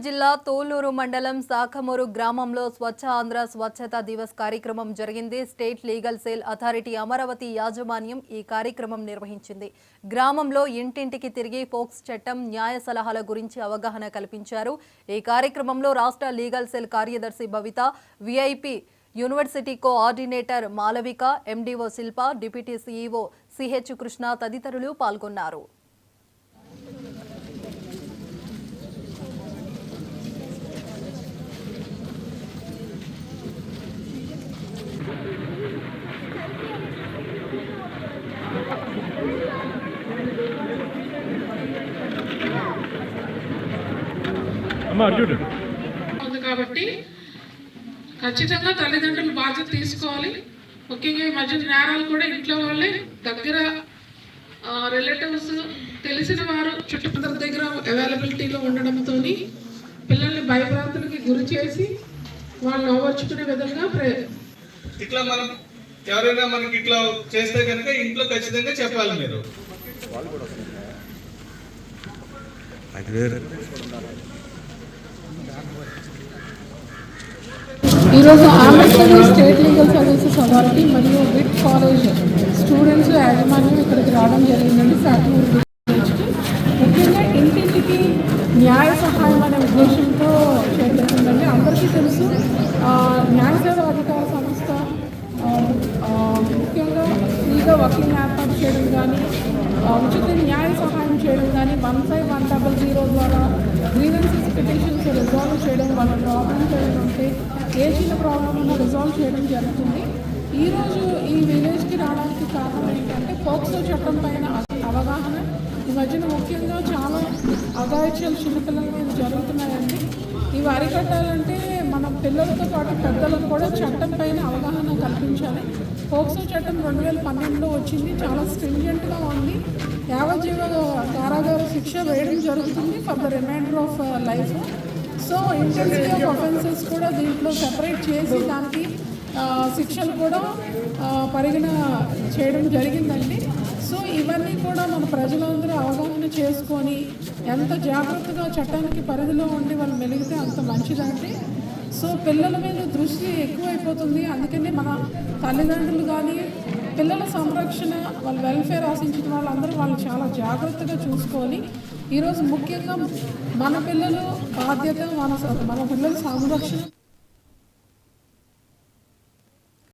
జిల్లా తోలూరు మండలం సాకమూరు గ్రామంలో స్వచ్ఛ ఆంధ్ర స్వచ్ఛతా దివస్ కార్యక్రమం జరిగింది. State legal sale authority Amaravati యాజమాన్యం ఈ కార్యక్రమం నిర్వహించింది. గ్రామంలో ఇంటింటికి తిరిగి పోక్స్ చట్టం, న్యాయ సలహాల గురించి అవగాహన కల్పించారు. ఈ కార్యక్రమంలో రాష్ట్ర లీగల్ సేల్ కార్యదర్శి Bhavitha, VIP university coordinator Malavika, MDO Shilpa, deputy CEO CH Krishna తదితరులు పాల్గొన్నారు. కాబట్టి ఖచ్చితంగా తల్లిదండ్రులు బాధ్యత తీసుకోవాలి. ముఖ్యంగా ఈ మధ్య నేరాలు కూడా ఇంట్లో వాళ్ళే, దగ్గర రిలేటివ్స్, తెలిసిన వారు చుట్టుపక్కల దగ్గర అవైలబిలిటీలో ఉండడంతో పిల్లల్ని భయభ్రాంతులకి గురి చేసి వాళ్ళని ఓవర్చుకునే విధంగా ఇట్లా మనం ఎవరైనా మనకి ఇట్లా చేస్తే కనుక ఇంట్లో ఖచ్చితంగా చెప్పాలి. మీరు ఈరోజు Andhra Pradesh state legal services authority మరియు విట్ కాలేజ్ స్టూడెంట్స్ యాజమాన్యం ఇక్కడికి రావడం జరిగిందండి. సాకమూరు ముఖ్యంగా ఇంటింటికి న్యాయ సహాయం అనే ఉద్దేశంతో చేయబడుతుందండి. అందరికీ తెలుసు న్యాయ సేవా అధికార సంస్థ ముఖ్యంగా ఫ్రీగా వకీల్ని ఏర్పాటు చేయడం కానీ, ఉచిత న్యాయ సహాయం చేయడం కానీ, 15-100 ద్వారా గ్రీవెన్సెస్ పిటిషన్స్ రిజాల్వ్ చేయడం, వాళ్ళ ప్రాబ్లమ్స్ ఏమైనా ఉంటే ఏ చిన్న ప్రాబ్లం ఉన్నా రిజాల్వ్ చేయడం జరుగుతుంది. ఈరోజు ఈ విలేజ్కి రావడానికి కారణం ఏంటంటే పోక్సో చట్టం పైన అవగాహన. ఈ మధ్యన ముఖ్యంగా చాలా అఘాయిత్యాలు చిన్నపిల్లల మీద జరుగుతున్నాయండి. ఇవి అరికట్టాలంటే మనం పిల్లలతో పాటు పెద్దలకు కూడా చట్టం పైన అవగాహన కల్పించాలి. పోక్సో చట్టం 2012లో వచ్చింది. చాలా స్ట్రింజెంట్గా ఉంది. యావజ్జీవ కారాగార శిక్ష వేయడం జరుగుతుంది for the remainder of life. So intensity of offences కూడా దీంట్లో సెపరేట్ చేసి దానికి శిక్షలు కూడా పరిగణ చేయడం జరిగిందండి. సో ఇవన్నీ కూడా మన ప్రజలందరూ అవగాహన చేసుకొని ఎంత జాగ్రత్తగా చట్టానికి పరిధిలో ఉండి వాళ్ళు మెలిగితే అంత మంచిదండి. సో పిల్లల మీద దృష్టి ఎక్కువైపోతుంది. అందుకని మన తల్లిదండ్రులు కానీ పిల్లల సంరక్షణ, వాళ్ళ వెల్ఫేర్ ఆశించిన వాళ్ళందరూ వాళ్ళు చాలా జాగ్రత్తగా చూసుకోవాలి. ఈరోజు ముఖ్యంగా మన పిల్లలు బాధ్యత, మన పిల్లల సంరక్షణ